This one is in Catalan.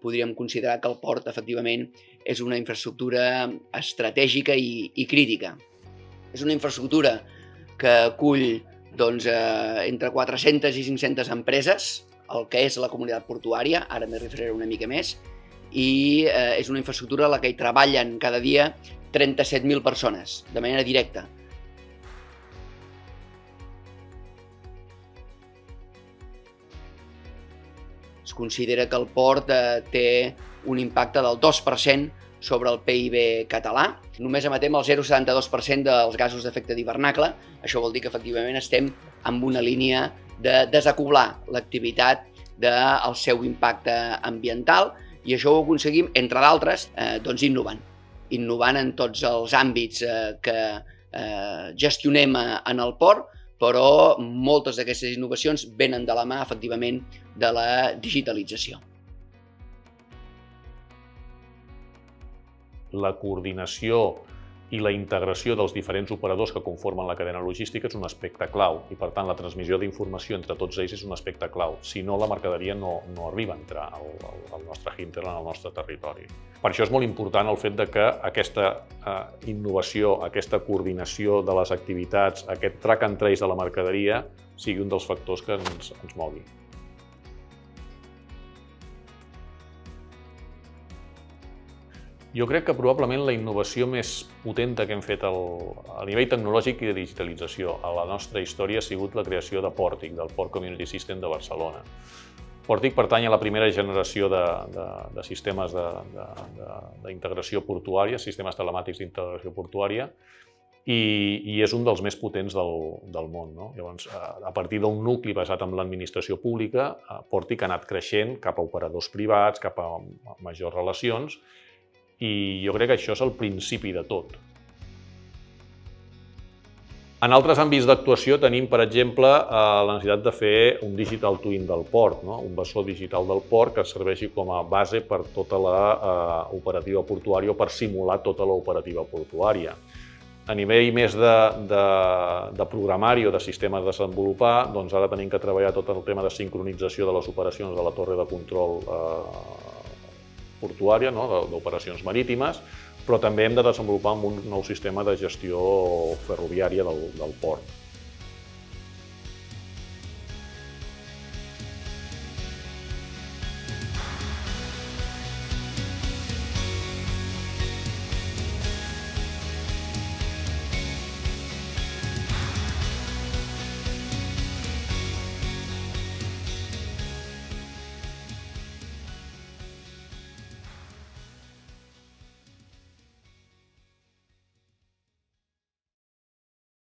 podríem considerar que el port, efectivament, és una infraestructura estratègica i crítica. És una infraestructura que acull entre 400 i 500 empreses, el que és la comunitat portuària, ara m'hi referiré una mica més, i és una infraestructura a la que hi treballen cada dia 37.000 persones, de manera directa. Es considera que el port té un impacte del 2% sobre el PIB català. Només emetem el 0,72% dels gasos d'efecte d'hivernacle. Això vol dir que efectivament estem en una línia de desacoblar l'activitat del seu impacte ambiental i això ho aconseguim, entre d'altres, innovant. Innovant en tots els àmbits que gestionem en el port, però moltes d'aquestes innovacions venen de la mà, efectivament, de la digitalització. La coordinació i la integració dels diferents operadors que conformen la cadena logística és un aspecte clau i, per tant, la transmissió d'informació entre tots ells és un aspecte clau. Si no, la mercaderia no arriba a entrar al nostre hinterland, al nostre territori. Per això és molt important el fet que aquesta innovació, aquesta coordinació de les activitats, aquest track and trace de la mercaderia sigui un dels factors que ens mogui. Jo crec que probablement la innovació més potenta que hem fet a nivell tecnològic i de digitalització a la nostra història ha sigut la creació de Portic, del Port Community System de Barcelona. Portic pertany a la primera generació de sistemes d'integració portuària, sistemes telemàtics d'integració portuària, i és un dels més potents del món. Llavors, a partir d'un nucli basat en l'administració pública, Portic ha anat creixent cap a operadors privats, cap a majors relacions, i jo crec que això és el principi de tot. En altres àmbits d'actuació tenim, per exemple, la necessitat de fer un digital twin del port, un bessó digital del port que serveixi com a base per tota l'operativa portuària o per simular tota l'operativa portuària. A nivell més de programari o de sistemes a desenvolupar, doncs ara tenim que treballar tot el tema de sincronització de les operacions de la torre de control portuària, d'operacions marítimes, però també hem de desenvolupar un nou sistema de gestió ferroviària del port.